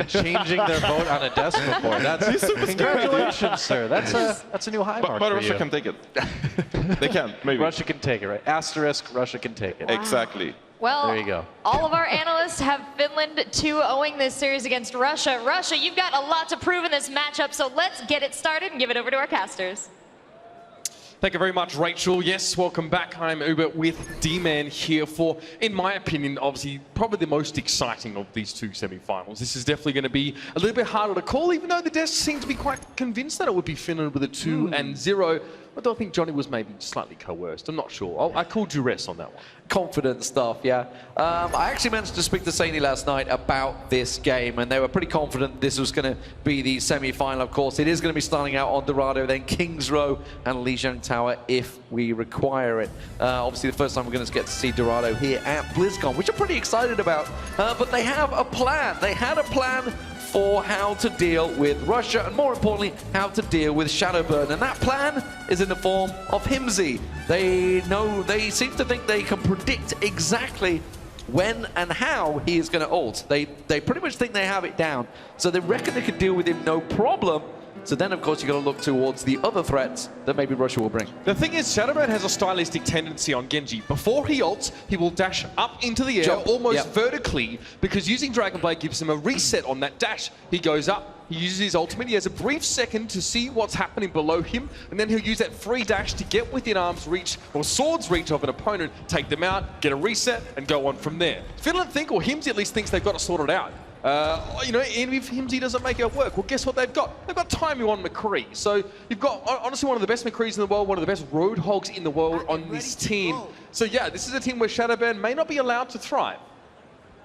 changing their vote on a decimal board. That's congratulations, sir. That's a new high mark But for Russia you. can take it. They can, maybe. Russia can take it, right? Asterisk, Russia can take it. Wow. Exactly. Well, there you go. All of our analysts have Finland 2-0 this series against Russia. Russia, you've got a lot to prove in this matchup, so let's get it started and give it over to our casters. Thank you very much, Rachel. Yes, welcome back. I'm Uber with D-Man here for, in my opinion, obviously, probably the most exciting of these two semi-finals. This is definitely going to be a little bit harder to call, even though the devs seem to be quite convinced that it would be Finland with a 2-0. Although I think Johnny was maybe slightly coerced. I'm not sure. I called duress on that one. Confident stuff, yeah. I actually managed to speak to Saini last night about this game, and they were pretty confident this was going to be the semi-final. Of course, it is going to be starting out on Dorado, then Kings Row and Lijiang Tower if we require it. Obviously, the first time we're going to get to see Dorado here at BlizzCon, which I'm pretty excited about. But they have a plan. They had a plan for how to deal with Russia, and more importantly, how to deal with Shadowburn. And that plan is in the form of Himsy. They seem to think they can predict exactly when and how he is going to ult. They pretty much think they have it down. So they reckon they can deal with him no problem. So then, of course, you've got to look towards the other threats that maybe Russia will bring. The thing is, Shadowburn has a stylistic tendency on Genji. Before he ults, he will dash up into the air, Jump. almost vertically, because using Dragon Blade gives him a reset on that dash. He goes up, he uses his ultimate, he has a brief second to see what's happening below him, and then he'll use that free dash to get within arm's reach, or sword's reach of an opponent, take them out, get a reset, and go on from there. Finland think, or Himsy at least thinks they've got it sorted out. You know, and if Himsy doesn't make it work, well, guess what they've got? They've got Taimu on McCree. So you've got, honestly, one of the best McCrees in the world, one of the best Roadhogs in the world on this team. So yeah, this is a team where Shadowburn may not be allowed to thrive.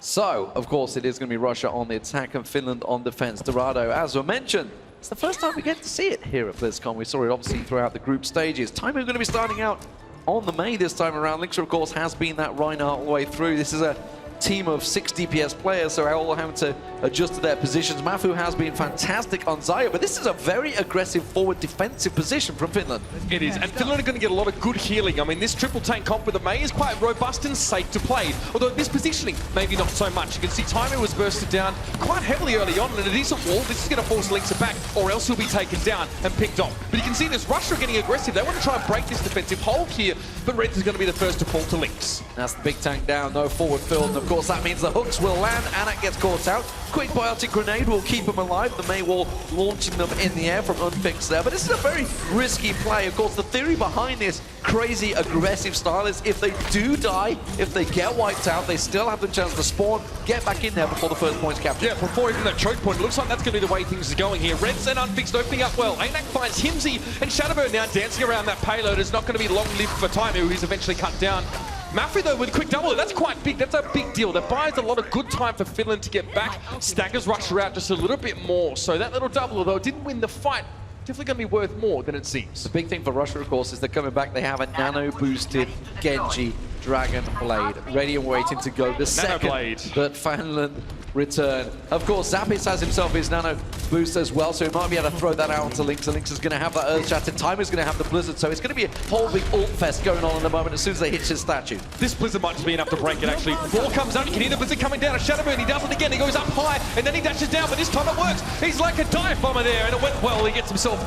So, of course, it is going to be Russia on the attack and Finland on defense. Dorado, as we mentioned, it's the first time we get to see it here at BlizzCon. We saw it obviously throughout the group stages. Taimu going to be starting out on the Mei this time around. Linkser, of course, has been that Reinhardt all the way through. This is a team of 6 DPS players, so all having to adjust to their positions. Mafu has been fantastic on Zaya, but this is a very aggressive forward defensive position from Finland. It is, and Finland are going to get a lot of good healing. I mean, this triple tank comp with the Mei is quite robust and safe to play, although this positioning, maybe not so much. You can see Taimu was bursted down quite heavily early on, and a decent wall. This is going to force Linkser back, or else he'll be taken down and picked off. But you can see this Russia getting aggressive. They want to try and break this defensive hold here, but Reds is going to be the first to fall to Lynx. That's the big tank down, no forward field, and of course that means the hooks will land. Anak gets caught out. Quick biotic grenade will keep him alive. The Mei wall launching them in the air from unfixed there. But this is a very risky play. Of course, the theory behind this crazy aggressive style is if they do die, if they get wiped out, they still have the chance to spawn, get back in there before the first point's captured. Yeah, before even that choke point, it looks like that's going to be the way things are going here. Reds and unfixed opening up well. Anak finds Himsy, and Shadowburn now dancing around that payload. It's not going to be long-lived for Taimu, who's eventually cut down. Mafu, though, with a quick double, that's quite big. That's a big deal. That buys a lot of good time for Finland to get back. Staggers Russia out just a little bit more. So that little double, although it didn't win the fight, definitely going to be worth more than it seems. The big thing for Russia, of course, is they're coming back. They have a nano-boosted Genji Dragon Blade ready and waiting to go the second that Finland return. Of course, Zapis has himself his nano boost as well, so he might be able to throw that out onto Lynx. And Lynx is going to have that Earth Shatter. Taimu's going to have the Blizzard, so it's going to be a whole big ult fest going on in the moment as soon as they hit his statue. This Blizzard might just be enough to break it, actually. Ball comes up, you can hear the Blizzard coming down. A Shadowburn, he does it again. He goes up high, and then he dashes down, but this time it works. He's like a dive bomber there, and it went well. He gets himself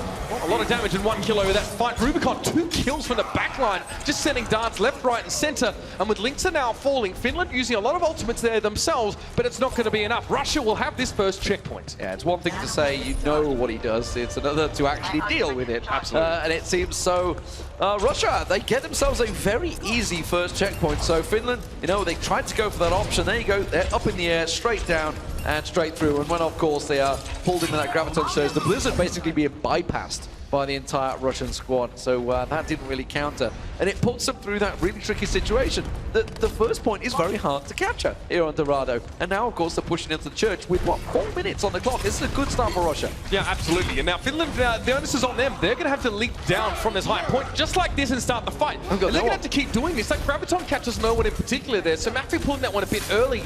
a lot of damage in 1 kill over that fight. Rubicon, 2 kills from the backline, just sending darts left, right, and center. And with Lynx now falling, Finland using a lot of ultimates there themselves, but it's not going to be enough. Russia will have this first checkpoint. Yeah, it's one thing to say you know what he does, it's another to actually deal with it. Absolutely. And it seems so. Russia, they get themselves a very easy first checkpoint. So Finland, you know, they tried to go for that option. There you go, they're up in the air, straight down and straight through. And when, of course, they are pulled into that graviton surge, the Blizzard basically being bypassed by the entire Russian squad. So that didn't really counter. And it puts them through that really tricky situation. The first point is very hard to capture here on Dorado. And now, of course, they're pushing into the church with, what, 4 minutes on the clock. This is a good start for Russia. Yeah, absolutely. And now Finland, the onus is on them. They're going to have to leap down from this high point just like this and start the fight. And they're going to have to keep doing this. That Graviton catches no one in particular there. So Mafi pulling that one a bit early.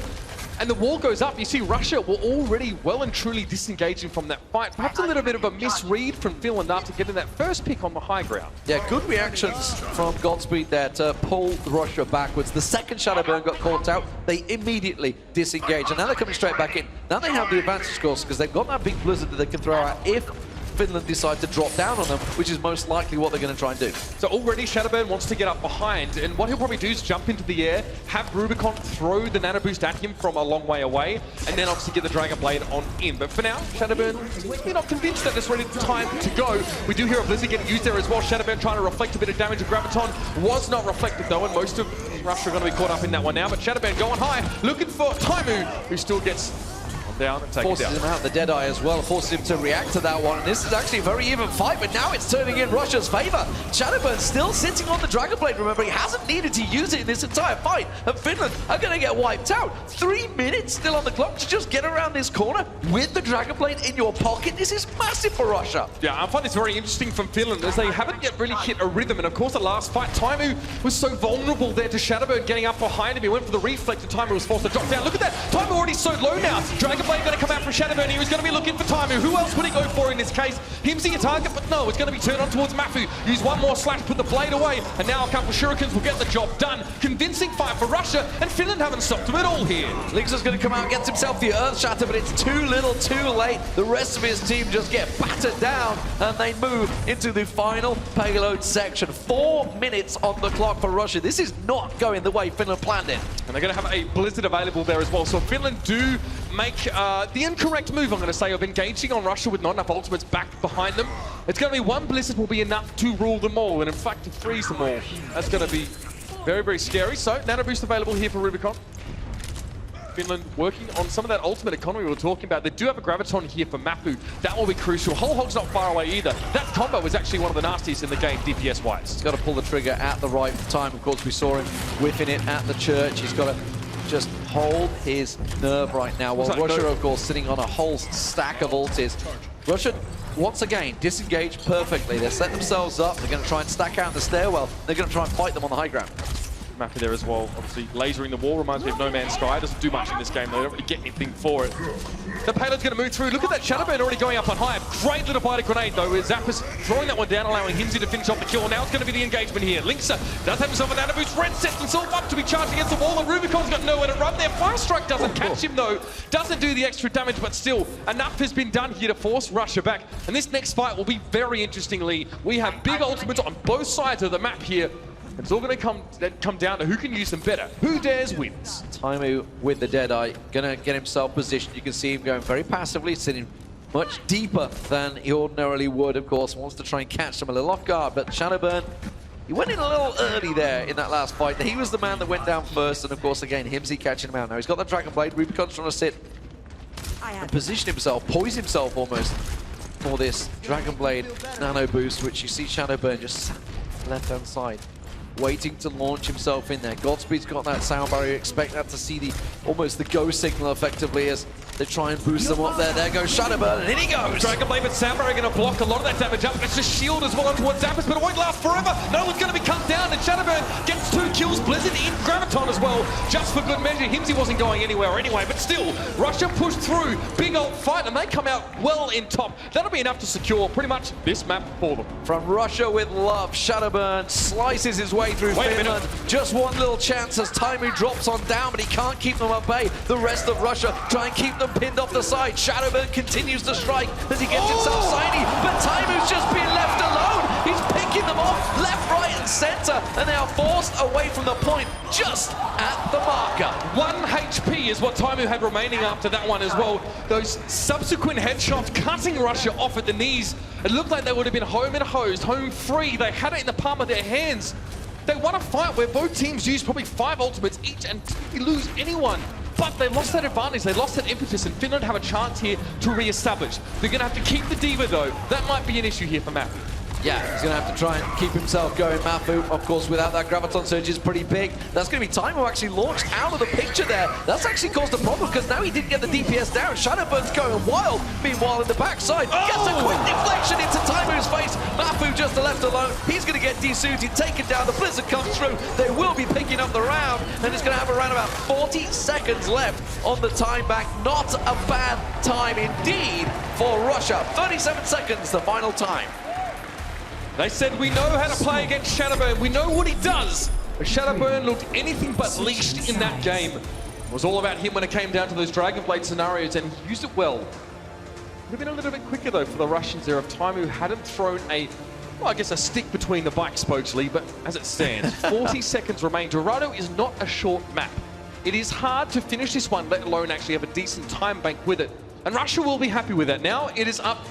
and the wall goes up. You see Russia were already well and truly disengaging from that fight. Perhaps a little bit of a misread from Finland after getting that first pick on the high ground. Yeah, good reactions from Godspeed there to pull Russia backwards. The second Shadowburn got caught out, they immediately disengaged. And now they're coming straight back in. Now they have the advantage, of course, because they've got that big blizzard that they can throw out if Finland decide to drop down on them, which is most likely what they're going to try and do. So already Shadowburn wants to get up behind, and what he'll probably do is jump into the air, have Rubicon throw the Nano Boost at him from a long way away, and then obviously get the Dragon Blade on in. But for now, Shadowburn is likely not convinced that it's ready time to go. We do hear a Blizzard getting used there as well. Shadowburn trying to reflect a bit of damage. Graviton was not reflected though, and most of Russia are going to be caught up in that one now. But Shadowburn going high, looking for Taimu, who still gets down and take forces it down. him out, the Deadeye as well, forces him to react to that one. And this is actually a very even fight, but now it's turning in Russia's favor. Shadowburn still sitting on the Dragon Blade, remember, he hasn't needed to use it in this entire fight, and Finland are going to get wiped out. 3 minutes still on the clock to just get around this corner with the Dragon Blade in your pocket. This is massive for Russia. Yeah, I find this very interesting from Finland, as they haven't yet really hit a rhythm. And of course, the last fight, Taimu was so vulnerable there to Shadowburn getting up behind him. He went for the reflect, and Taimu was forced to drop down. Look at that, Taimu already so low now. Dragon Blade going to come out from Shadowburn. He was going to be looking for Taimu. Who else would he go for in this case? Himsy a target, but no, it's going to be turned on towards Mafu. Use one more slash, put the blade away, and now a couple of shurikens will get the job done. Convincing fight for Russia, and Finland haven't stopped them at all here. Linksa's going to come out, gets himself the Earth Shatter, but it's too little, too late. The rest of his team just get battered down, and they move into the final payload section. 4 minutes on the clock for Russia. This is not going the way Finland planned it. And they're going to have a Blizzard available there as well. So Finland do make the incorrect move, I'm going to say, of engaging on Russia with not enough ultimates back behind them. It's going to be one Blizzard will be enough to rule them all, and in fact to freeze them all. That's going to be very, very scary. So Nano Boost available here for Rubicon. Finland working on some of that ultimate economy we were talking about. They do have a Graviton here for Mafu. That will be crucial. Whole Hog's not far away either. That combo was actually one of the nastiest in the game, DPS-wise. He's got to pull the trigger at the right time. Of course, we saw him whiffing it at the church. He's got to just hold his nerve right now. While Russia, of course, sitting on a whole stack of ultis. Russia, once again, disengaged perfectly. They're setting themselves up. They're going to try and stack out the stairwell. They're going to try and fight them on the high ground. Mafu there as well, obviously lasering the wall, reminds me of No Man's Sky. Doesn't do much in this game, they don't really get anything for it. The payload's going to move through. Look at that Shadowburn already going up on high. Great little bite of grenade though, with Zappas throwing that one down, allowing Himsy to finish off the kill. Now it's going to be the engagement here. Linksa does have himself a Nano Boost. Red sets himself up to be charged against the wall, and Rubicon's got nowhere to run there. Fire Strike doesn't catch him though. Doesn't do the extra damage, but still, enough has been done here to force Russia back. And this next fight will be very interestingly. We have big ultimates on both sides of the map here. It's all going to come down to who can use them better. Who dares wins. Taimu with the Deadeye, going to get himself positioned. You can see him going very passively, sitting much deeper than he ordinarily would, of course. Wants to try and catch them a little off guard, but Shadowburn, he went in a little early there in that last fight. He was the man that went down first, and of course, again, Himsy catching him out. Now he's got that Dragon Blade. Rubicon's trying to sit and position himself, poise himself almost for this Dragon Blade Nano Boost, which you see Shadowburn just sat left-hand side, waiting to launch himself in there. Godspeed's got that sound barrier. Expect that to see the almost the go signal effectively as they try and boost them up there. There goes Shadowburn, and in he goes. Dragon Blade and sound barrier going to block a lot of that damage up. It's just shield as well on towards Zappas, but it won't last forever. No one's going to be cut down, and Shadowburn gets 2 kills. Blizzard in Graviton as well, just for good measure. Himsy wasn't going anywhere anyway, but still, Russia pushed through. Big old fight, and they come out well in top. That'll be enough to secure pretty much this map for them. From Russia with love, Shadowburn slices his way through Finland. Just one little chance as Taimu drops on down, but he can't keep them at bay. The rest of Russia try and keep them pinned off the side. Shadowburn continues to strike as he gets himself shiny, but Taimu's just been left alone. He's picking them off left, right, and center, and they are forced away from the point just at the marker. 1 HP is what Taimu had remaining after that one as well. Those subsequent headshots cutting Russia off at the knees. It looked like they would have been home and hosed, home free. They had it in the palm of their hands. They won a fight where both teams used probably 5 ultimates each and didn't lose anyone. But they lost that advantage, they lost that impetus, and Finland have a chance here to re-establish. They're going to have to keep the Diva though. That might be an issue here for Mafu. Yeah, he's going to have to try and keep himself going. Mafu, of course, without that Graviton Surge is pretty big. That's going to be Time who actually launched out of the picture there. That's actually caused a problem because now he didn't get the DPS down. Shadowburn's going wild. Meanwhile, in the backside, gets a quick deflection into Taimu's face. Mafu just left alone. He's going to get desuited, taken down. The Blizzard comes through. They will be picking up the round, and it's going to have around about 40 seconds left on the time back. Not a bad time indeed for Russia. 37 seconds, the final time. They said, we know how to play against Shadowburn. We know what he does. But Shadowburn looked anything but leashed in that game. It was all about him when it came down to those Dragon Blade scenarios, and he used it well. Would have been a little bit quicker, though, for the Russians there if Taimu hadn't thrown well, I guess a stick between the bike spokes, Lee, but as it stands, 40 seconds remain. Dorado is not a short map. It is hard to finish this one, let alone actually have a decent time bank with it. And Russia will be happy with that. Now it is up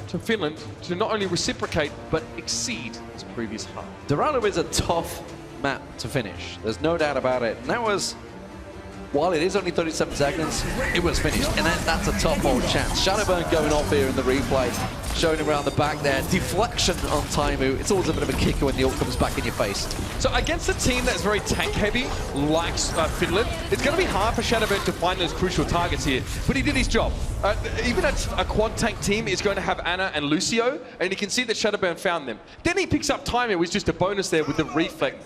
to Finland to not only reciprocate, but exceed its previous half. Dorado is a tough map to finish. There's no doubt about it. And that was, while it is only 37 seconds, it was finished. And that's a tough old chance. Shadowburn going off here in the replay, showing him around the back there. Deflection on Taimu. It's always a bit of a kicker when the ult comes back in your face. So against a team that's very tank heavy, like Finland, it's going to be hard for Shadowburn to find those crucial targets here. But he did his job. Even a quad tank team is going to have Ana and Lucio, and you can see that Shadowburn found them. Then he picks up Taimu, which is just a bonus there with the reflect.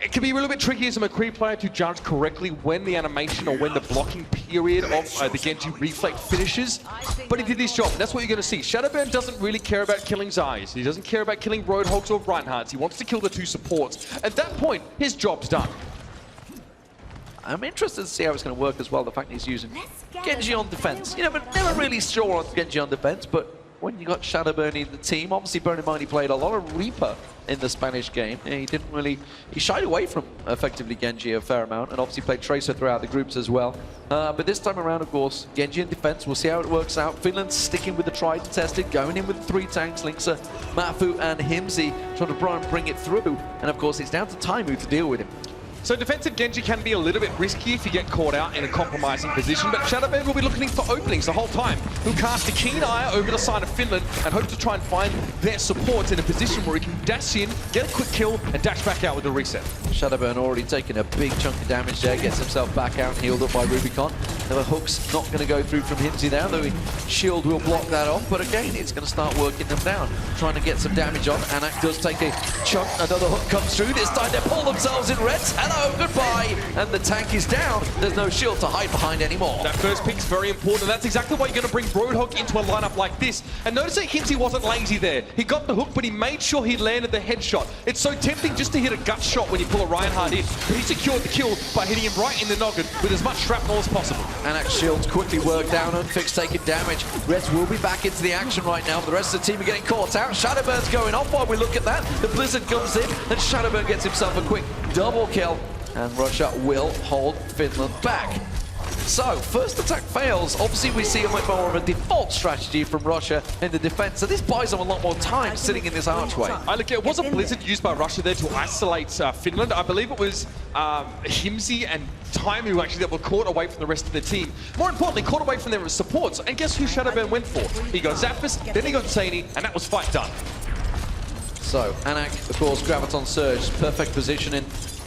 It can be a little bit tricky as a McCree player to judge correctly when the animation or when the blocking period of the Genji reflect finishes, but he did his job. That's what you're going to see. Shadowburn doesn't really care about killing Zayas. He doesn't care about killing Roadhogs or Reinhardts. He wants to kill the two supports. At that point, his job's done. I'm interested to see how it's going to work as well, the fact that he's using Genji on defense. You know, but never really sure on Genji on defense, but when you got Shadowburn in the team, obviously bear in mind he played a lot of Reaper in the Spanish game. He didn't really, he shied away from effectively Genji a fair amount, and obviously played Tracer throughout the groups as well. But this time around, of course, Genji in defense, we'll see how it works out. Finland sticking with the tried and tested, going in with 3 tanks, Linksa, Mafu and Himsy, trying to try and bring it through. And of course, it's down to Taimu to deal with him. So defensive Genji can be a little bit risky if you get caught out in a compromising position, but Shadowburn will be looking for openings the whole time. He'll cast a keen eye over the side of Finland and hope to try and find their support in a position where he can dash in, get a quick kill, and dash back out with a reset. Shadowburn already taking a big chunk of damage there, gets himself back out and healed up by Rubicon. The hook's not going to go through from Himsy there, though shield will block that off, but again, it's going to start working them down, trying to get some damage on. Anak does take a chunk, another hook comes through, this time they pull themselves in reds. Hello, goodbye, and the tank is down. There's no shield to hide behind anymore. That first pick's very important. That's exactly why you're going to bring Roadhog into a lineup like this. And notice that Himsy wasn't lazy there. He got the hook, but he made sure he landed the headshot. It's so tempting just to hit a gut shot when you pull a Reinhardt in, but he secured the kill by hitting him right in the noggin with as much shrapnel as possible. Anak's shields quickly work down, Unfixed taking damage. Reds will be back into the action right now. The rest of the team are getting caught out. Shadowburn's going off while we look at that. The Blizzard comes in, and Shadowburn gets himself a quick double kill. And Russia will hold Finland back. So, first attack fails. Obviously, we see a bit more of a default strategy from Russia in the defense. So this buys them a lot more time sitting in this archway. It was a Blizzard used by Russia there to isolate Finland. I believe it was Himsy and Taimu actually that were caught away from the rest of the team. More importantly, caught away from their supports. And guess who Shadowburn went for? He got Zappis, then he got Zany, and that was fight done. So, Anak, of course, Graviton Surge, perfect positioning.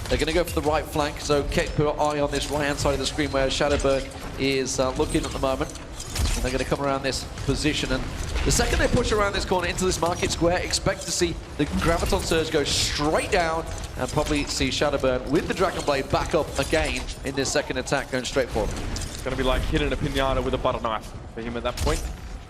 They're going to go for the right flank, so keep your eye on this right-hand side of the screen where Shadowburn is looking at the moment. And they're going to come around this position, and the second they push around this corner into this market square, expect to see the Graviton Surge go straight down and probably see Shadowburn with the Dragon Blade back up again in this second attack going straight for him. It's going to be like hitting a pinata with a butter knife for him at that point.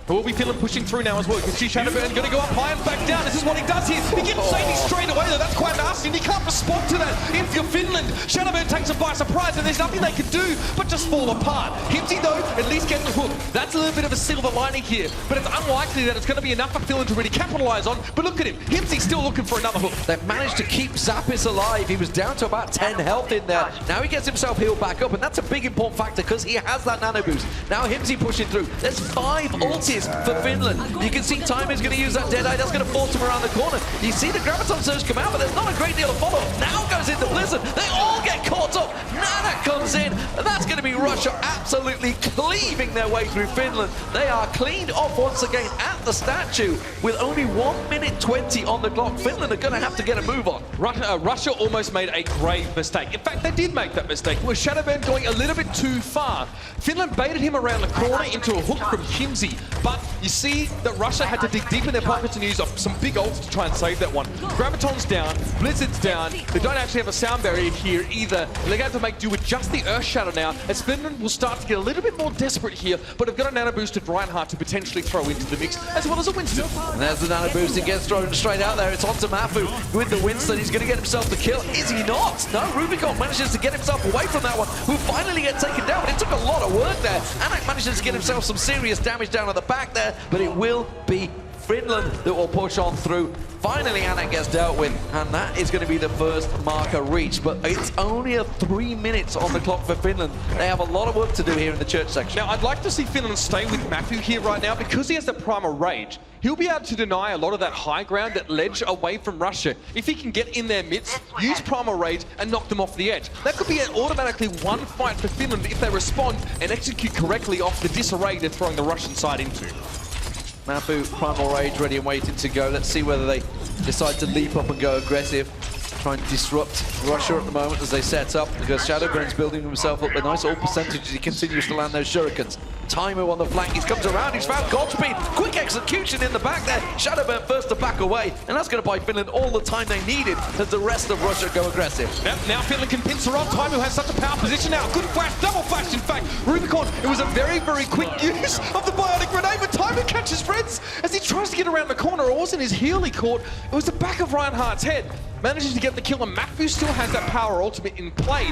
But we'll be Finland pushing through now as well. You can see Shadowburn going to go up high and back down. This is what he does here. He gets Zany straight away though. That's quite nasty. And he can't respond to that. If you're Finland, Shadowburn takes him by surprise and there's nothing they can do but just fall apart. Himsy though, at least getting the hook. That's a little bit of a silver lining here. But it's unlikely that it's going to be enough for Finland to really capitalize on. But look at him. Himsy's still looking for another hook. They've managed to keep Zappis alive. He was down to about 10 health in there. Now he gets himself healed back up, and that's a big important factor because he has that nano boost. Now Himsy pushing through. There's 5 ultis is for Finland. You can see Timer's going to use that Deadeye. That's going to force him around the corner. You see the Graviton Surge come out, but there's not a great deal of follow-up. Now goes into Blizzard. They all get caught up. Nana comes in, and that's going to be Russia absolutely cleaving their way through Finland. They are cleaned off once again at the statue with only 1 minute 20 on the clock. Finland are going to have to get a move on. Russia almost made a grave mistake. In fact, they did make that mistake. With Shadowburn going a little bit too far. Finland baited him around the corner into a hook from Himsey, but you see that Russia had to dig deep in their pockets and use up some big ults to try and save that one. Graviton's down, Blizzard's down. They don't actually have a sound barrier here either. And they're going to have to make do with just the Earth Shadow now, as Finland will start to get a little bit more desperate here, but have got a nano boosted Reinhardt to potentially throw into the mix, as well as a Winston. And there's the nano boost. It gets thrown straight out there. It's onto Mafu with the Winston. He's going to get himself the kill. Is he not? No, Rubicon manages to get himself away from that one. Will finally get taken down, but it took a lot of work there. Anak manages to get himself some serious damage down at the back there, but it will be Finland that will push on through. Finally, Anak gets dealt with, and that is going to be the first marker reached. But it's only 3 minutes on the clock for Finland. They have a lot of work to do here in the church section. Now, I'd like to see Finland stay with Mafu here right now, because he has the Primal Rage. He'll be able to deny a lot of that high ground, that ledge away from Russia. If he can get in their midst, use Primal Rage, and knock them off the edge. That could be automatically one fight for Finland if they respond and execute correctly off the disarray they're throwing the Russian side into. Mafu, Primal Rage ready and waiting to go. Let's see whether they decide to leap up and go aggressive. Try and disrupt Russia at the moment as they set up, because Shadowburn's building himself up a nice ult percentage as he continues to land those shurikens. Taimu on the flank, he comes around, he's found Godspeed. Quick execution in the back there. Shadowburn first to back away, and that's going to buy Finland all the time they needed as the rest of Russia go aggressive. Now Finland can pincer off. Taimu has such a power position now. Good flash, double flash in fact. Rubicon, it was a very, very quick use of the bionic grenade, but Taimu catches Freds as he tries to get around the corner. It wasn't his heel he caught, it was the back of Reinhardt's head. Manages to get the kill, and Mafu still has that power ultimate in play.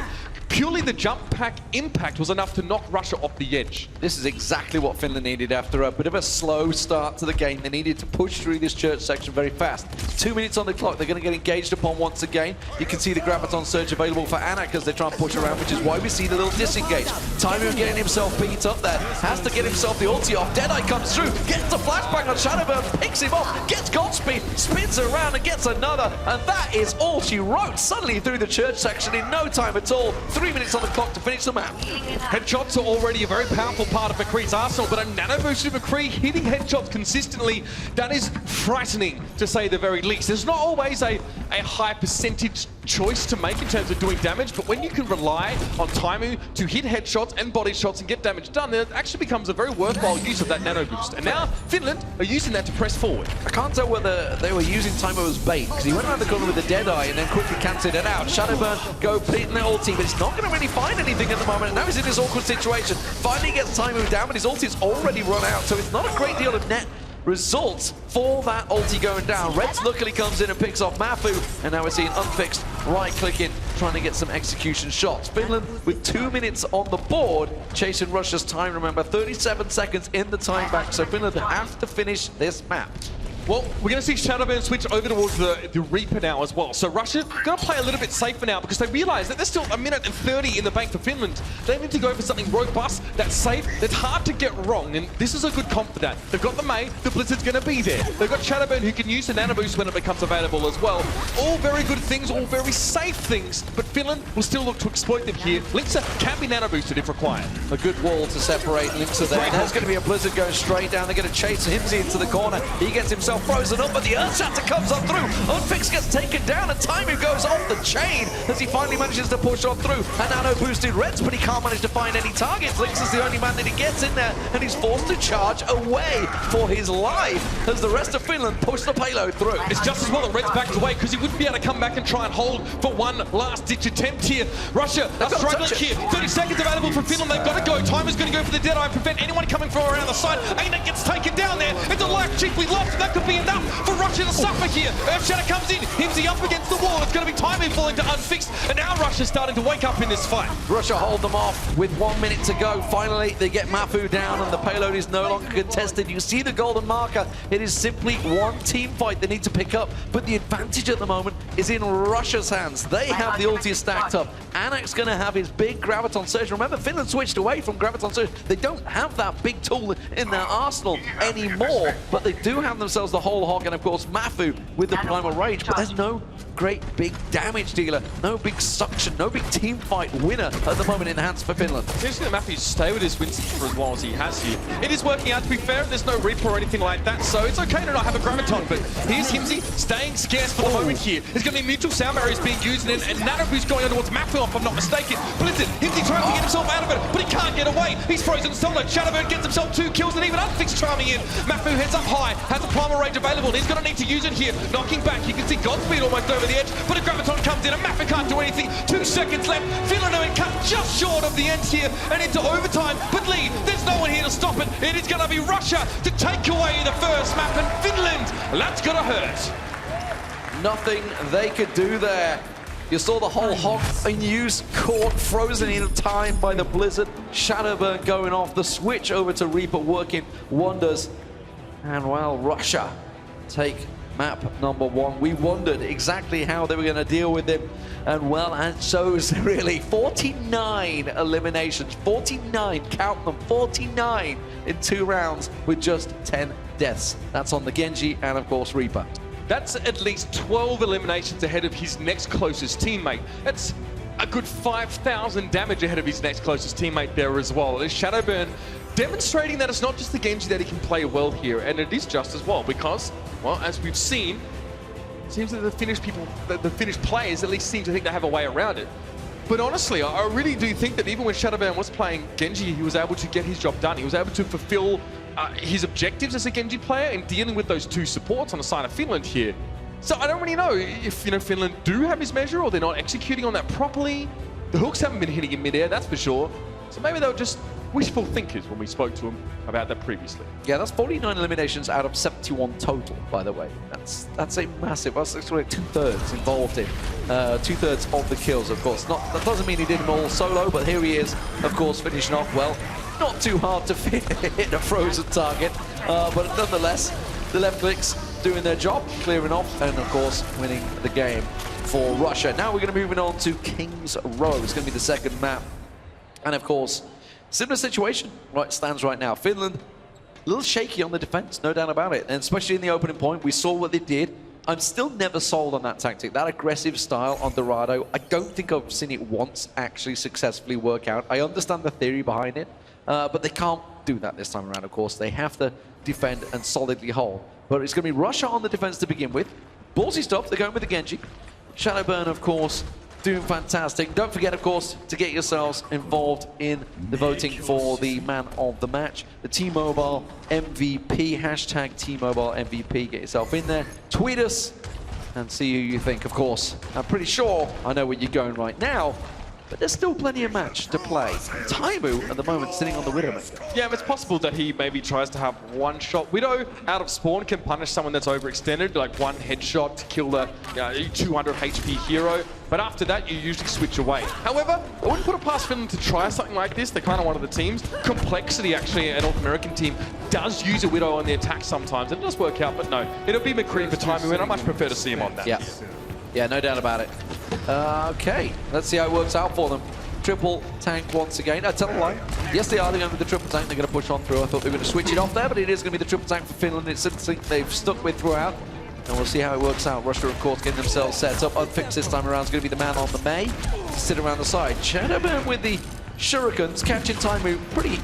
Purely the jump pack impact was enough to knock Russia off the edge. This is exactly what Finland needed after a bit of a slow start to the game. They needed to push through this church section very fast. 2 minutes on the clock, they're going to get engaged upon once again. You can see the Graviton Surge available for Anak as they try and push around, which is why we see the little disengage. Taimu getting himself beat up there, has to get himself the ulti off. Deadeye comes through, gets the flashbang on Shadowburn, picks him off, gets Godspeed, spins around and gets another, and that is all she wrote. Suddenly through the church section in no time at all. 3 minutes on the clock to finish the map. Headshots are already a very powerful part of McCree's arsenal, but a nano boosted McCree hitting headshots consistently, that is frightening to say the very least. There's not always a high percentage choice to make in terms of doing damage, but when you can rely on Taimu to hit headshots and body shots and get damage done, then it actually becomes a very worthwhile use of that nano boost. And now Finland are using that to press forward. I can't tell whether they were using Taimu as bait, because he went around the corner with the Deadeye and then quickly cancelled it out. Shadowburn go beating their ulti, but it's not going to really find anything at the moment, and now he's in this awkward situation. Finally gets Taimu down, but his ulti's already run out, so it's not a great deal of net results for that ulti going down. Reds luckily comes in and picks off Mafu, and now we're seeing Unfixed right-clicking, trying to get some execution shots. Finland with 2 minutes on the board, chasing Russia's time. Remember, 37 seconds in the time back, so Finland have to finish this map. Well, we're going to see Shadowburn switch over towards the Reaper now as well. So Russia going to play a little bit safer now, because they realise that there's still 1 minute and 30 in the bank for Finland. They need to go for something robust, that's safe, that's hard to get wrong, and this is a good comp for that. They've got the Mei, the Blizzard's going to be there. They've got Shadowburn who can use the nano boost when it becomes available as well. All very good things, all very safe things, but Finland will still look to exploit them here. Linksa can be nano boosted if required. A good wall to separate Linksa there. There's going to be a Blizzard going straight down. They're going to chase Himsey into the corner. He gets himself frozen up, but the Earth Shatter comes up through. Unfix gets taken down, and Taimu goes off the chain as he finally manages to push on through. A nano boosted Reds, but he can't manage to find any targets. Lynx is the only man that he gets in there, and he's forced to charge away for his life as the rest of Finland push the payload through. It's just as well that Reds backed away, because he wouldn't be able to come back and try and hold for one last-ditch attempt here. Russia are struggling here. 30 seconds available for Finland. They've got to go. Timer's going to go for the Deadeye and prevent anyone coming from around the side. Anak gets taken down there. It's a life cheaply lost. That could be enough for Russia to suffer here. Earthshatter comes in. Himsey up against the wall. It's going to be Taimu falling to Unfixed. And now Russia's starting to wake up in this fight. Russia hold them off with 1 minute to go. Finally, they get Mafu down, and the payload is no longer contested. You see the golden marker. It is simply one team fight they need to pick up, but the advantage at the moment is in Russia's hands. They have the ulti stacked up. Anak's going to have his big Graviton Surge. Remember, Finland switched away from Graviton Surge. They don't have that big tool in their arsenal anymore, but they do have themselves the whole hog, and of course Mafu with the Primal Rage, but there's no great big damage dealer, no big suction, no big team fight winner at the moment in the hands for Finland. It's interesting that Matthew stay with his Winston for as long as he has here. It is working out, to be fair. There's no Reaper or anything like that, so it's okay to not have a Graviton, but here's Himsy staying scarce for the moment here. There's going to be mutual sound barriers being used, and Nanobu's going on towards Matthew, if I'm not mistaken. Blizzard, Himsy trying to get himself out of it, but he can't get away. He's frozen solo. Shadowbird gets himself 2 kills, and even Unfixed charming in. Matthew heads up high, has a Primal Rage available, and he's going to need to use it here. Knocking back, you can see Godspeed almost over the edge, but a Graviton comes in, and Matthew can't do anything. 2 seconds left. Finland are cut just short of the end here, and into overtime. But Lee, there's no one here to stop it. It is going to be Russia to take away the first map, and Finland, that's going to hurt. Nothing they could do there. You saw the whole hog in use, caught, frozen in time by the Blizzard. Shadowburn going off, the switch over to Reaper working wonders. And well, Russia take map number 1. We wondered exactly how they were going to deal with him. And well, and shows really 49 eliminations, 49, count them, 49 in 2 rounds with just 10 deaths. That's on the Genji and of course Reaper. That's at least 12 eliminations ahead of his next closest teammate. That's a good 5,000 damage ahead of his next closest teammate there as well. There's Shadowburn demonstrating that it's not just the Genji that he can play well here, and it is just as well because, well, as we've seen, it seems that the Finnish players at least seem to think they have a way around it. But honestly, I really do think that even when Shadowburn was playing Genji, he was able to get his job done. He was able to fulfill his objectives as a Genji player in dealing with those 2 supports on the side of Finland here. So I don't really know if Finland do have his measure or they're not executing on that properly. The hooks haven't been hitting in midair, that's for sure. So maybe they were just wishful thinkers when we spoke to them about that previously. Yeah, that's 49 eliminations out of 71 total, by the way. That's a massive, that's like 2/3 involved in. 2/3 of the kills, of course. That doesn't mean he did them all solo, but here he is, of course, finishing off, well, not too hard to hit a frozen target, but nonetheless, the left clicks doing their job, clearing off, and of course, winning the game for Russia. Now we're going to move on to King's Row. It's going to be the second map. And of course, similar situation stands right now. Finland, a little shaky on the defense, no doubt about it. And especially in the opening point, we saw what they did. I'm still never sold on that tactic, that aggressive style on Dorado. I don't think I've seen it once actually successfully work out. I understand the theory behind it, but they can't do that this time around, of course. They have to defend and solidly hold. But it's going to be Russia on the defense to begin with. Ballsy stuff, they're going with the Genji. Shadowburn, of course, doing fantastic. Don't forget, of course, to get yourselves involved in the voting for the man of the match, the T-Mobile MVP, hashtag T-Mobile MVP. Get yourself in there, tweet us, and see who you think. Of course, I'm pretty sure I know where you're going right now, but there's still plenty of match to play. Taimu, at the moment, sitting on the Widowmaker. Yeah, it's possible that he maybe tries to have one shot. Widow, out of spawn, can punish someone that's overextended, like one headshot to kill the 200 HP hero. But after that, you usually switch away. However, I wouldn't put it past Finland to try something like this. They're kind of one of the teams. Complexity, actually, an North American team, does use a Widow on the attack sometimes. It does work out, but no. It'll be McCree for Taimu, and I much prefer to see him on that. Yeah. Yeah, no doubt about it. Okay, let's see how it works out for them. Triple tank once again. Tell a lie. Yes, they are. They're going with the triple tank. They're going to push on through. I thought they were going to switch it off there, but it is going to be the triple tank for Finland. It's something they've stuck with throughout. And we'll see how it works out. Russia, of course, getting themselves set up. Unfixed this time around is going to be the man on the May. Sit around the side. Shadowburn with the shurikens, catching Taimu pretty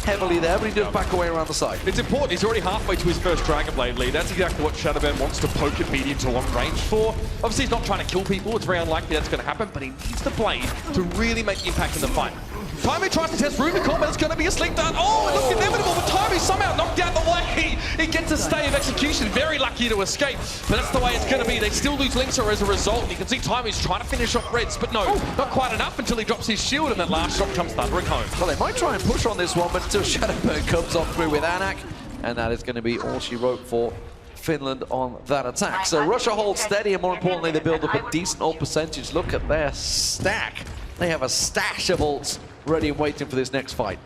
heavily there, but he does back away around the side. It's important. He's already halfway to his first Dragon Blade lead. That's exactly what Shadowburn wants to poke at medium to long range for. Obviously, he's not trying to kill people. It's very unlikely that's going to happen, but he needs the blade to really make impact in the fight. Taimu tries to test Rubicon, but it's going to be a slink dart. Oh, it looked inevitable, but Taimu somehow knocked out the way. He gets a stay of execution. Very lucky to escape, but that's the way it's going to be. They still lose Linkser as a result. You can see Taimu's trying to finish off Reds, but no, not quite enough until he drops his shield, and that last shot comes thundering home. Well, they might try and push on this one, but until Shadowburn comes on through with Anak, and that is going to be all she wrote for Finland on that attack. So Russia holds steady, and more importantly, they build up a decent ult percentage. Look at their stack. They have a stash of ults ready and waiting for this next fight.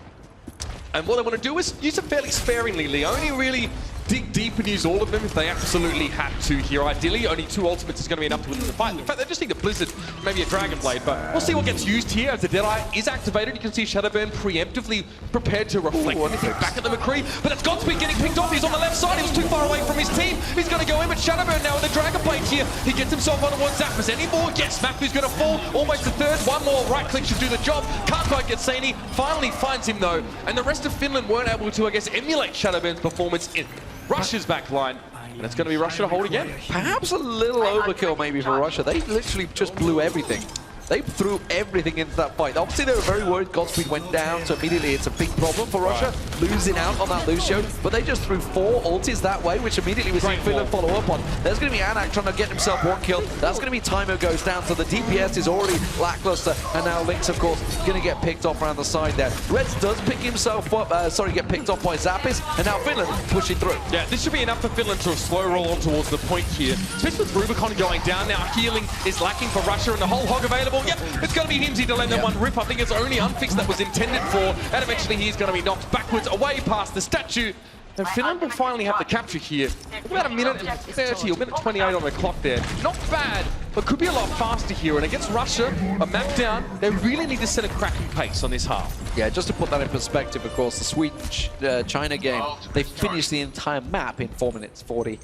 And what they want to do is use it fairly sparingly. Only really dig deep and use all of them if they absolutely had to here. Ideally, only 2 ultimates is going to be enough to win the fight. In fact, they just need a Blizzard, maybe a Dragon Blade, but we'll see what gets used here as the Deadeye is activated. You can see Shadowburn preemptively prepared to reflect anything back at the McCree, but it's Godspeed getting picked off. He's on the left side. He was too far away from his team. He's going to go in, but Shadowburn now with the Dragon Blade here. He gets himself on towards Zappers. Any more? Yes, Mafu's going to fall. Almost a third. One more right click should do the job. Can't quite get Saini. Finally finds him though, and the rest of Finland weren't able to, I guess, emulate Shadowburn's performance in Russia's back line. And it's going to be Russia to hold again. Perhaps a little overkill maybe for Russia. They literally just blew everything. They threw everything into that fight. Obviously, they were very worried Godspeed went down, so immediately it's a big problem for Russia, losing out on that Lucio. But they just threw 4 ultis that way, which immediately we're seeing Finland follow up on. There's going to be Anak trying to get himself 1 kill. That's going to be Timo goes down, so the DPS is already lackluster. And now Lynx, of course, going to get picked off around the side there. Reds does pick himself up, get picked off by Zappis, and now Finland pushing through. Yeah, this should be enough for Finland to slow roll on towards the point here. Especially with Rubicon going down now. Healing is lacking for Russia and the whole hog available. Yep, it's going to be Himsy to let that one rip. I think it's only Unfixed that was intended for, and eventually he's going to be knocked backwards away past the statue. And Finland will finally have the capture here. About a minute and 30 or minute 28 on the clock there. Not bad, but could be a lot faster here. And against Russia, a map down, they really need to set a cracking pace on this half. Yeah, just to put that in perspective, of course, the Sweden-China game, they finished the entire map in 4 minutes, 40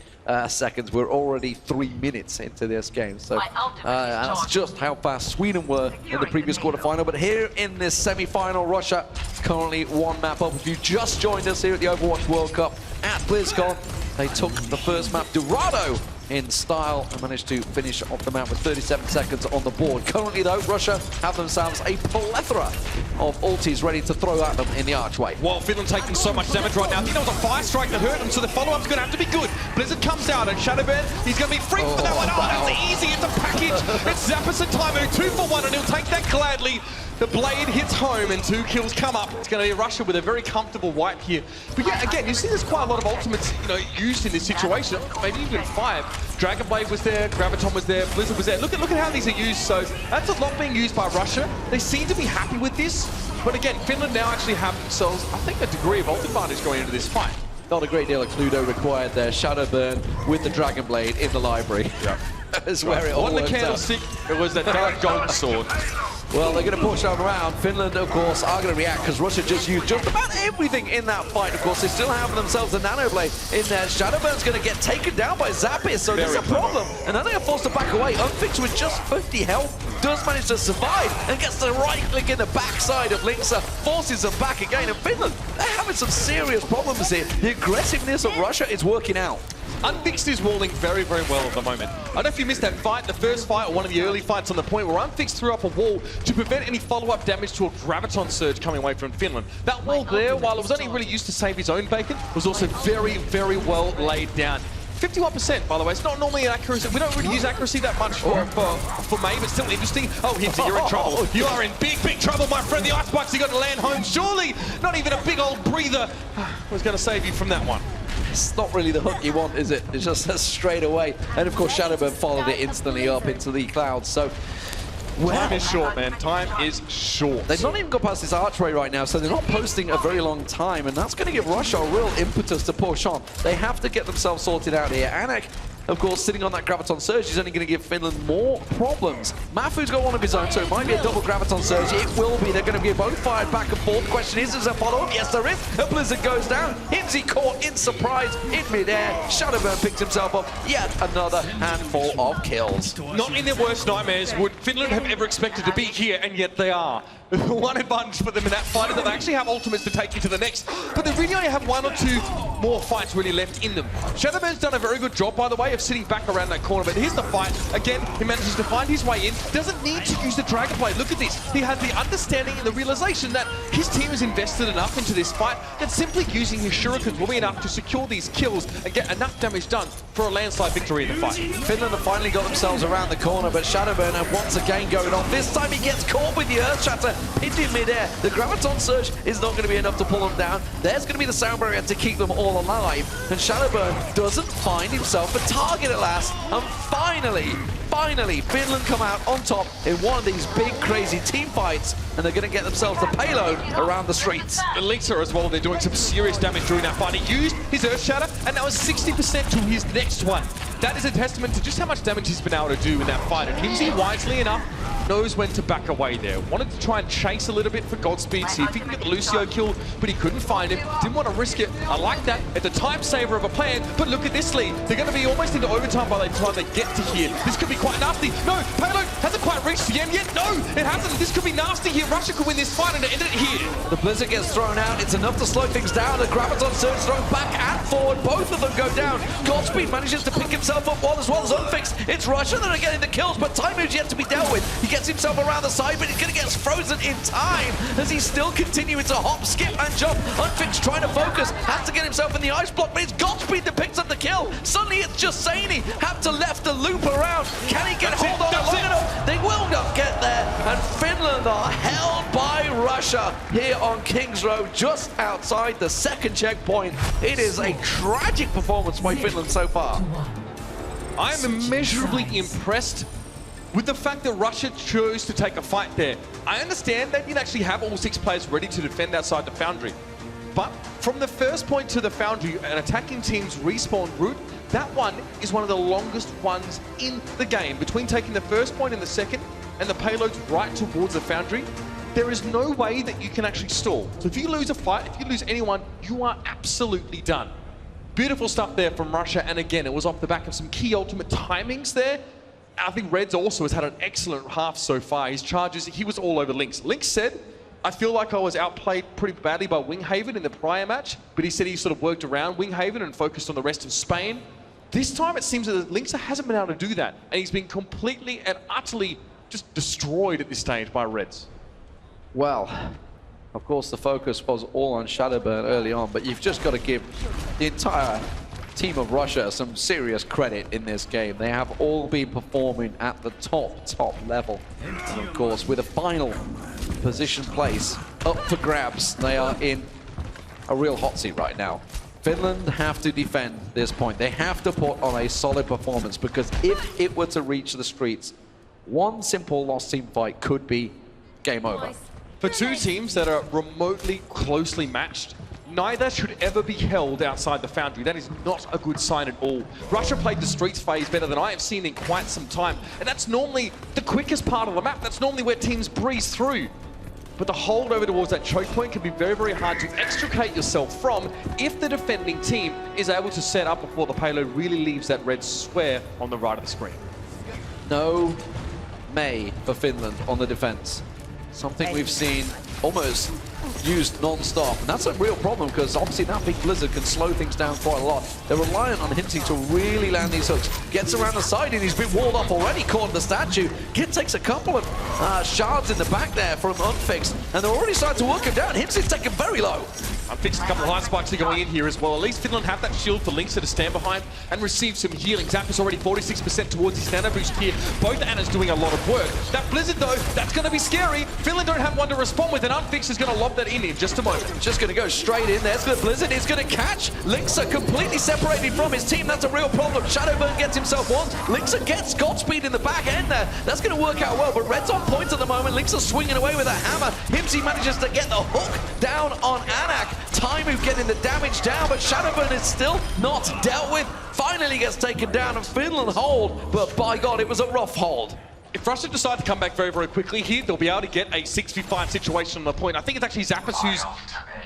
seconds. We're already 3 minutes into this game. So that's just how fast Sweden were in the previous quarterfinal. But here in this semi-final, Russia currently 1 map up. If you just joined us here at the Overwatch World Cup at BlizzCon, they took the first map, Dorado, in style and managed to finish off the map with 37 seconds on the board. Currently though, Russia have themselves a plethora of ultis ready to throw at them in the archway. Well, Finland taking so much damage right now. I think that was a fire strike that hurt him, so the follow-up's going to have to be good. Blizzard comes out and Shadowburn, he's going to be free for that one. Oh, it's easy, it's a package. It's Zappis and Timo, 2 for 1, and he'll take that gladly. The blade hits home and 2 kills come up. It's going to be Russia with a very comfortable wipe here. But yeah, again, you see there's quite a lot of ultimates, used in this situation. Maybe even 5. Dragon Blade was there, Graviton was there, Blizzard was there. Look at how these are used. So that's a lot being used by Russia. They seem to be happy with this. But again, Finland now actually have themselves, I think, a degree of ult advantage going into this fight. Not a great deal of Cluedo required there. Shadowburn with the Dragon Blade in the library. Yeah. That's where it all wasn't worked the candlestick, it was that dark golden sword. Well, they're going to push them around. Finland, of course, are going to react because Russia just used just about everything in that fight. Of course, they still have themselves a Nano Blade in there. Shadowburn's going to get taken down by Zappis, so there's a problem. And then they are forced to back away. Unfixed with just 50 health does manage to survive and gets the right click in the backside of Linksa, forces them back again. And Finland, they're having some serious problems here. The aggressiveness of Russia is working out. Unfixed is walling very, very well at the moment. I don't know if you missed that fight, the first fight or one of the early fights on the point where Unfixed threw up a wall to prevent any follow-up damage to a Graviton surge coming away from Finland. That wall there, while it was only really used to save his own bacon, was also very, very well laid down. 51%, by the way. It's not normally an accuracy. We don't really use accuracy that much for May, but still interesting. Oh, Himsy, you're in trouble. You are in big, big trouble, my friend. The Icebox, you got to land home. Surely not even a big old breather was going to save you from that one. It's not really the hook you want, is it? It's just straight away. And of course, Shadowburn followed it instantly up into the clouds. So, time is short, man. Time is short. They've not even got past this archway right now, so they're not posting a very long time, and that's going to give Russia a real impetus to push on. They have to get themselves sorted out here. Anak, of course, sitting on that Graviton Surge is only going to give Finland more problems. Mafu's got one of his own, so it might be a double Graviton Surge. It will be. They're going to be both fired back and forth. The question is there a follow-up? Yes, there is. A Blizzard goes down. Himsy caught in surprise in midair. Shadowburn picks himself up. Yet another handful of kills. Not in their worst nightmares would Finland have ever expected to be here, and yet they are. One advantage for them in that fight is that they actually have ultimates to take you to the next, but they really only have 1 or 2 more fights really left in them. Shadowburn's done a very good job, by the way, of sitting back around that corner, but here's the fight. Again, he manages to find his way in, doesn't need to use the Dragon Blade. Look at this. He has the understanding and the realization that his team has invested enough into this fight that simply using his shurikens will be enough to secure these kills and get enough damage done for a landslide victory in the fight. Finland have finally got themselves around the corner, but Shadowburn have once again going on. This time he gets caught with the Earth Shatter there, pinned in midair. The Graviton Surge is not going to be enough to pull them down. There's going to be the sound barrier to keep them all alive. And Shadowburn doesn't find himself a target at last. And finally, Finland come out on top in one of these big, crazy team fights, and they're going to get themselves the payload around the streets. The Lynxer as well, they're doing some serious damage during that fight. He used his Earth Shatter, and that was 60% to his next one. That is a testament to just how much damage he's been able to do in that fight. And Himsy, wisely enough, knows when to back away there. Wanted to try and chase a little bit for Godspeed, see if he can get the Lucio kill, but he couldn't find him. Didn't want to risk it. I like that. It's a time saver of a plan, but look at this lead. They're going to be almost into overtime by the time they get to here. This could be quite nasty. No, payload hasn't quite reached the end yet. No, it hasn't. This could be nasty here. Russia could win this fight and end it here. The Blizzard gets thrown out. It's enough to slow things down. The Graviton Surge thrown back and forward. Both of them go down. Godspeed manages to pick himself up as well as Unfixed. It's Russia that are getting the kills, but time is yet to be dealt with. He gets himself around the side, but he's going to get frozen in time as he's still continuing to hop, skip, and jump. Unfixed trying to focus, has to get himself in the ice block, but it's Godspeed that picks up the kill. Suddenly it's just Zany, have to left the loop around. Can he get hold on long enough? They will not get there, and Finland are held by Russia here on Kings Row, just outside the second checkpoint. It is a tragic performance by Finland so far. I am immeasurably impressed with the fact that Russia chose to take a fight there. I understand they didn't actually have all 6 players ready to defend outside the Foundry. But from the first point to the Foundry, an attacking team's respawn route, that one is one of the longest ones in the game. Between taking the first point and the second, and the payloads right towards the Foundry, there is no way that you can actually stall. So if you lose a fight, if you lose anyone, you are absolutely done. Beautiful stuff there from Russia, and again, it was off the back of some key ultimate timings there. I think Reds also has had an excellent half so far. His charges, he was all over Lynx. Lynx said, I feel like I was outplayed pretty badly by Winghaven in the prior match, but he said he sort of worked around Winghaven and focused on the rest of Spain. This time it seems that Lynx hasn't been able to do that, and he's been completely and utterly just destroyed at this stage by Reds. Well, of course, the focus was all on Shadowburn early on, but you've just got to give the entire team of Russia some serious credit in this game. They have all been performing at the top level. And of course, with a final position place up for grabs, they are in a real hot seat right now. Finland have to defend this point. They have to put on a solid performance, because if it were to reach the streets, one simple lost team fight could be game over. For 2 teams that are remotely closely matched, neither should ever be held outside the Foundry. That is not a good sign at all. Russia played the streets phase better than I have seen in quite some time, and that's normally the quickest part of the map. That's normally where teams breeze through. But the hold over towards that choke point can be very, very hard to extricate yourself from if the defending team is able to set up before the payload really leaves that red square on the right of the screen. No May for Finland on the defense. Something we've seen almost used non-stop, and that's a real problem, because obviously that big blizzard can slow things down quite a lot. They're reliant on Himsy to really land these hooks. Gets around the side, and he's been walled off already, caught in the statue. Kid takes a couple of shards in the back there from Unfixed, and they're already starting to work him down. Himsy's taken very low. Unfixed, a couple of high spikes are going in here as well. At least Finland have that shield for Lynx to stand behind and receive some healing. Zap is already 46% towards his nano boost here. Both Anna's doing a lot of work. That blizzard though, that's going to be scary. Finland don't have one to respond with, and Unfixed is going to lob that in just a moment. Just going to go straight in. There's the blizzard. He's going to catch. Lynxer completely separated from his team. That's a real problem. Shadowburn gets himself one. Lynxer gets Godspeed in the back end there. That's going to work out well, but Red's on point at the moment. Lynxer swinging away with a hammer. Himsy manages to get the hook down on Anak. Time move getting the damage down, but Shadowburn is still not dealt with. Finally gets taken down, and Finland hold, but by God, it was a rough hold. If Russia decide to come back very, very quickly here, they'll be able to get a 6v5 situation on the point. I think it's actually Zappos who's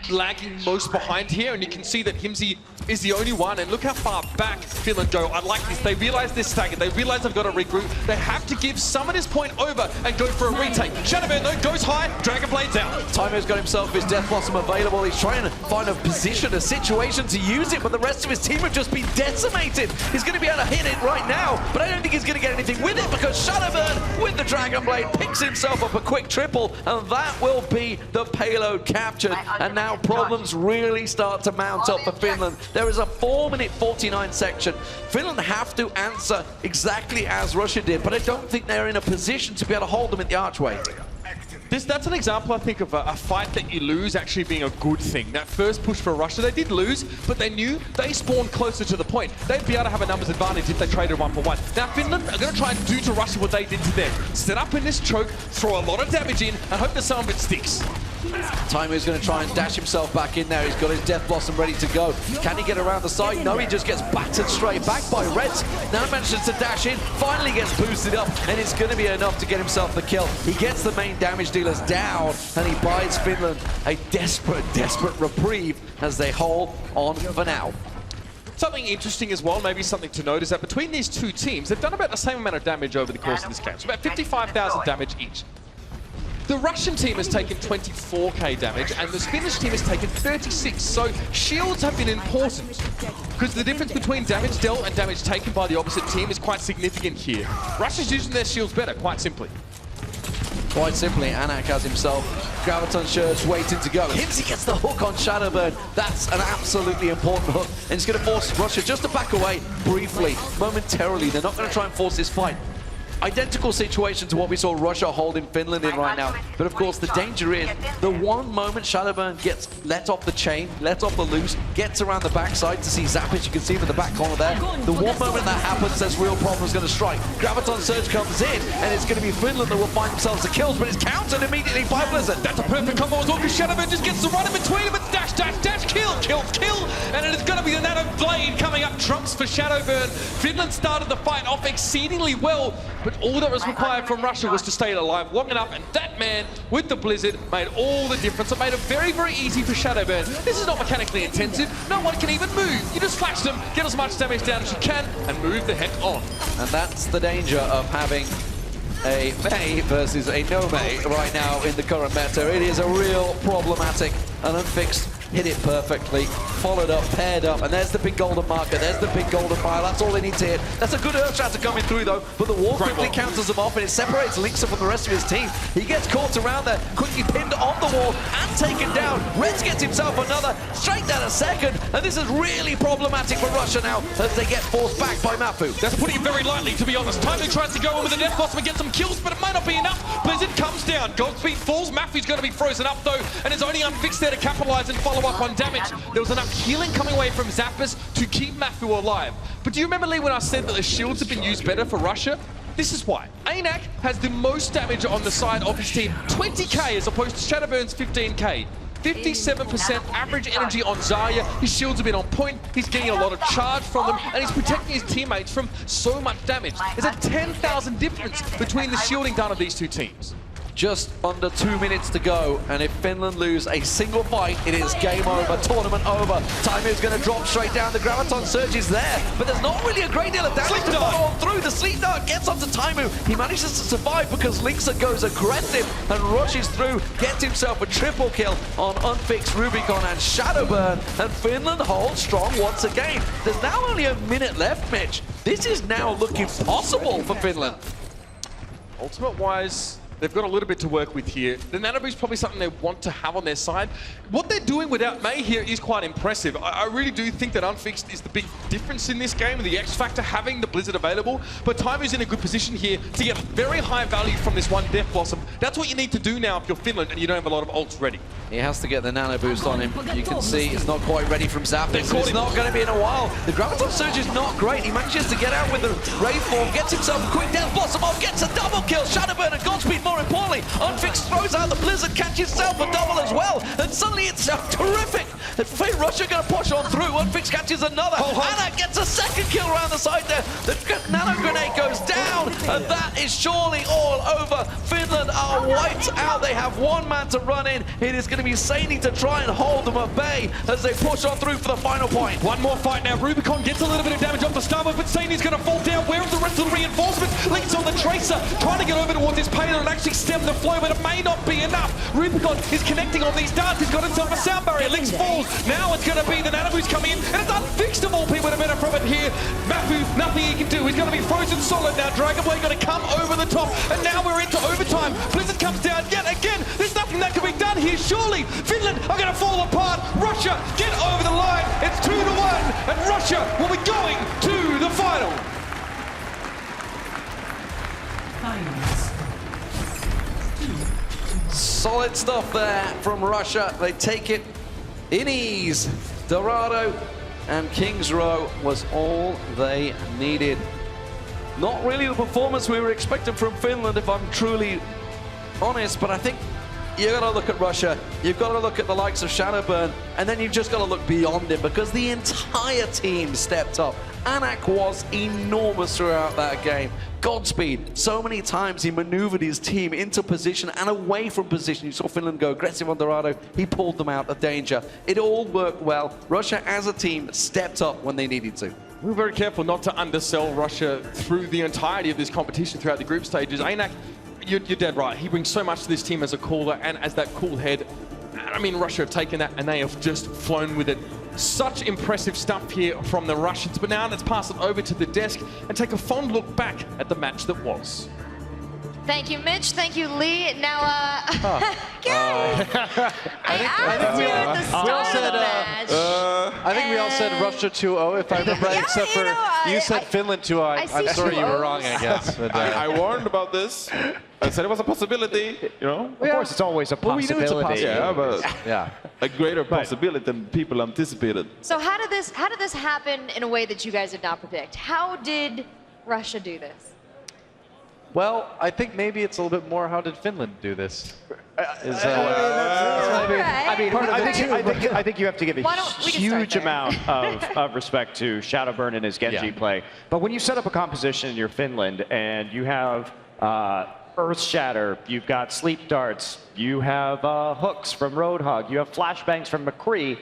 lagging most behind here, and you can see that Himsy is the only one, and look how far back Finland go. I like this. They realize they're staggered. They realize they've got to regroup. They have to give some of this point over and go for a retake. Shadowburn though goes high, Dragonblade's out. Tymo's got himself his Death Blossom available. He's trying to find a position, a situation to use it, but the rest of his team have just been decimated. He's going to be able to hit it right now, but I don't think he's going to get anything with it, because Shadowburn with the Dragonblade picks himself up a quick triple, and that will be the payload captured. And now problems really start to mount up for Finland. There is a 4-minute 49 section. Finland have to answer exactly as Russia did, but I don't think they're in a position to be able to hold them at the archway. That's an example, I think, of a fight that you lose actually being a good thing. That first push for Russia, they did lose, but they knew they spawned closer to the point. They'd be able to have a numbers advantage if they traded 1-for-1. Now, Finland are going to try and do to Russia what they did to them. Set up in this choke, throw a lot of damage in, and hope that some of it sticks. Timu's going to try and dash himself back in there. He's got his Death Blossom ready to go. Can he get around the side? No, he just gets battered straight back by Reds. Now manages to dash in, finally gets boosted up, and it's going to be enough to get himself the kill. He gets the main damage dealers down, and he buys Finland a desperate, desperate reprieve as they hold on for now. Something interesting as well, maybe something to note, is that between these two teams, they've done about the same amount of damage over the course of this game. So about 55,000 damage each. The Russian team has taken 24k damage, and the Finnish team has taken 36, so shields have been important. Because the difference between damage dealt and damage taken by the opposite team is quite significant here. Russia's using their shields better, quite simply. Quite simply, Anak has himself Graviton Surge waiting to go. Himsy gets the hook on Shadowburn. That's an absolutely important hook. And it's going to force Russia just to back away briefly, momentarily. They're not going to try and force this fight. Identical situation to what we saw Russia holding Finland in right now. But of course, the danger is the one moment Shadowburn gets let off the chain, let off the loose, gets around the backside to see Zappage. You can see him in the back corner there. The one moment that happens, there's real problems going to strike. Graviton Surge comes in, and it's going to be Finland that will find themselves the kills, but it's countered immediately by Blizzard. That's a perfect combo as well, because Shadowburn just gets the run in between him. It's dash, dash, dash, kill, kill, kill. And it is going to be the Nano Blade coming up trumps for Shadowburn. Finland started the fight off exceedingly well, but all that was required from Russia was to stay alive long enough, and that man with the Blizzard made all the difference. It made it very, very easy for Shadowburn. This is not mechanically intensive. No one can even move. You just flash them, get as much damage down as you can, and move the heck on. And that's the danger of having a Mei versus a no Mei right now in the current meta. It is a real problematic and unfixed. Hit it perfectly, followed up, paired up, and there's the big golden marker, there's the big golden mile. That's all they need to hit. That's a good Earth Shatter coming through though, but the wall quickly counters him off, and it separates Linksa from the rest of his team. He gets caught around there, quickly pinned on the wall and taken down. Reds gets himself another, straight down a second, and this is really problematic for Russia now as they get forced back by Mafu. That's putting it very lightly, to be honest. Timu tries to go in with the Death Blossom and get some kills, but it might not be enough. Blizzard comes down, Goldspeed falls, Mafu's going to be frozen up though, and is only unfixed there to capitalize and follow up on damage. There was enough healing coming away from Zappas to keep Mafu alive. But do you remember, Lee, when I said that the shields have been used better for Russia? This is why. Anak has the most damage on the side of his team, 20k as opposed to Shadowburn's 15k. 57% average energy on Zarya. His shields have been on point. He's getting a lot of charge from them, and he's protecting his teammates from so much damage. There's a 10,000 difference between the shielding done of these two teams. Just under 2 minutes to go, and if Finland lose a single fight, it is game over, tournament over. Time is going to drop straight down. The Graviton Surge is there, but there's not really a great deal of damage to follow on through. The Sleep Dart gets onto Timu. He manages to survive because Linksa goes aggressive and rushes through, gets himself a triple kill on unfixed Rubicon and Shadowburn, and Finland holds strong once again. There's now only a minute left, Mitch. This is now looking possible for Finland. Ultimate-wise, they've got a little bit to work with here. The Nano Boost is probably something they want to have on their side. What they're doing without Mei here is quite impressive. I really do think that Unfixed is the big difference in this game, the X factor having the Blizzard available. But Timu's in a good position here to get very high value from this one Death Blossom. That's what you need to do now if you're Finland and you don't have a lot of ults ready. He has to get the Nano Boost on him. You can see it's not quite ready from Zappage. It's not going to be in a while. The Graviton Surge is not great. He manages to get out with the Ray form, gets himself a quick Death Blossom off, gets a double kill. Shadowburn and Godspeed, more importantly. Unfixed throws out the Blizzard, catches himself a double as well. And suddenly it's terrific. Russia going to push on through. Unfixed catches another. Anna gets a second kill around the side there. The Nano Grenade goes down. And that is surely all over. Finland are wiped out. They have one man to run in. It is going to be Saini to try and hold them at bay as they push on through for the final point. One more fight now. Rubicon gets a little bit of damage off the Starboard, but Saini's going to fall down. Where is the rest of the reinforcements? Link's on the Tracer, trying to get over towards his payload and actually stem the flow, but it may not be enough. Rubicon is connecting on these darts. He's got himself a sound barrier. Link's falls. Now it's going to be the Nano Boost coming in, and it's unfixed of all people to benefit from it here. Mafu, nothing he can do. He's going to be frozen solid now. Dragon Blade going to come over the top, and now we're into overtime. Blizzard comes down yet again. There's nothing that can be done here. Surely Finland are going to fall apart. Russia get over the line. It's 2-1, and Russia will be going to the final. Solid stuff there from Russia. They take it in ease. Dorado and Kings Row was all they needed. Not really the performance we were expecting from Finland, if I'm truly honest, but I think you've got to look at Russia, you've got to look at the likes of Shadowburn, and then you've just got to look beyond it because the entire team stepped up. Anak was enormous throughout that game. Godspeed, so many times he maneuvered his team into position and away from position. You saw Finland go aggressive on Dorado. He pulled them out of danger. It all worked well. Russia as a team stepped up when they needed to. We were very careful not to undersell Russia through the entirety of this competition throughout the group stages. Anak, you're dead right. He brings so much to this team as a caller and as that cool head. I mean, Russia have taken that and they have just flown with it. Such impressive stuff here from the Russians. But now let's pass it over to the desk and take a fond look back at the match that was. Thank you, Mitch. Thank you, Lee. Now, guys, I asked you at the start of the match. I think we all said Russia 2-0, if I remember right, except for you said Finland 2-0. I'm sorry you were wrong, I guess. But, I warned about this. I said it was a possibility, you know? Of course, it's always a possibility. We knew it's a possibility. Yeah, but a greater possibility than people anticipated. So how did this happen in a way that you guys did not predict? How did Russia do this? Well, I think maybe it's a little bit more, how did Finland do this? I think you have to give a huge amount of respect to Shadowburn and his Genji play. But when you set up a composition in your Finland and you have Earth Shatter, you've got Sleep Darts, you have hooks from Roadhog, you have flashbangs from McCree,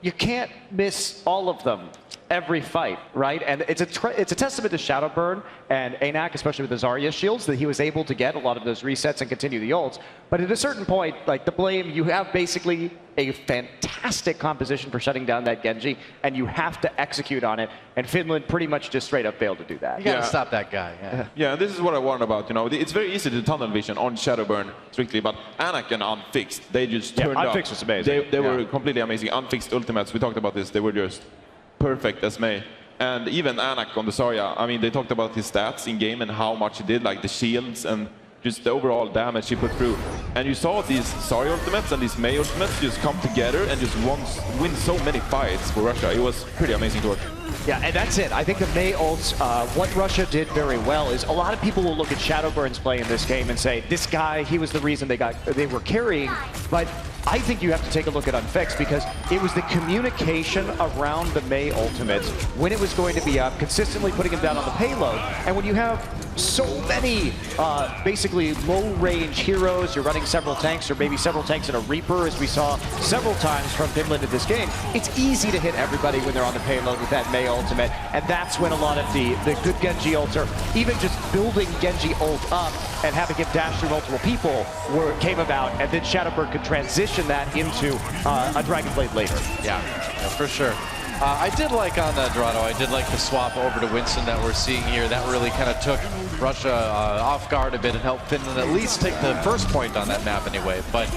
you can't miss all of them every fight, right? And it's a testament to Shadowburn and Anak, especially with the Zarya shields, that he was able to get a lot of those resets and continue the ults. But at a certain point, like the blame, you have basically a fantastic composition for shutting down that Genji, and you have to execute on it. And Finland pretty much just straight up failed to do that. You gotta stop that guy. Yeah, this is what I warned about. You know, it's very easy to tunnel vision on Shadowburn strictly, but Anak and Unfixed, they just turned up. Unfixed was amazing. They were completely amazing. Unfixed ultimates, we talked about this, they were just perfect as May. And even Anak on the Zarya, I mean, they talked about his stats in game and how much he did, like the shields and just the overall damage he put through. And you saw these Zarya ultimates and these May ultimates just come together and just win so many fights for Russia. It was pretty amazing to watch. Yeah, and that's it. I think the May ults, what Russia did very well is a lot of people will look at Shadowburn's play in this game and say, this guy, he was the reason they were carrying, but I think you have to take a look at Unfixed because it was the communication around the May ultimates when it was going to be up, consistently putting him down on the payload. And when you have so many basically low-range heroes, you're running several tanks or maybe several tanks in a Reaper, as we saw several times from Finland in this game, it's easy to hit everybody when they're on the payload with that May ultimate. And that's when a lot of the good Genji ults, or even just building Genji ult up and having him dash through multiple people came about, and then Shadowburn could transition that into a Dragonblade later. Yeah, for sure. I did like on Dorado, I did like the swap over to Winston that we're seeing here. That really kind of took Russia off guard a bit and helped Finland at least take the first point on that map anyway. But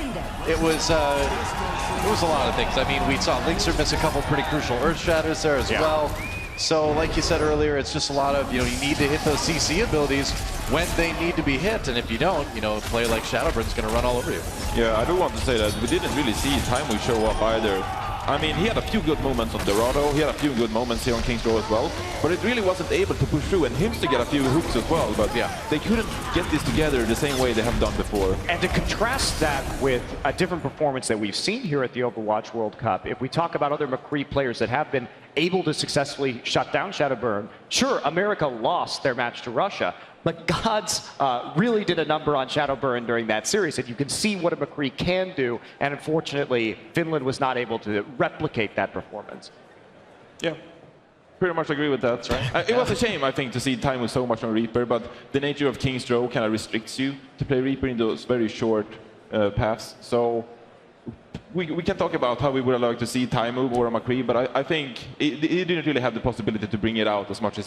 it was a lot of things. I mean, we saw Linkser miss a couple pretty crucial Earth Shatters there as well. So like you said earlier, it's just a lot of, you need to hit those CC abilities when they need to be hit. And if you don't, a player like Shadowburn's going to run all over you. Yeah, I do want to say that we didn't really see Taimu show up either. I mean, he had a few good moments on Dorado, he had a few good moments here on Kings Row as well, but it really wasn't able to push through, and Hims to get a few hooks as well, but they couldn't get this together the same way they have done before. And to contrast that with a different performance that we've seen here at the Overwatch World Cup, if we talk about other McCree players that have been able to successfully shut down Shadowburn, sure, America lost their match to Russia, but Gods really did a number on Shadowburn during that series, and you can see what a McCree can do, and unfortunately, Finland was not able to replicate that performance. Yeah, pretty much agree with that. Right. It was a shame, I think, to see Taimu so much on Reaper, but the nature of King's Row kind of restricts you to play Reaper in those very short paths. So we can talk about how we would have liked to see Taimu or a McCree, but I think he didn't really have the possibility to bring it out as much as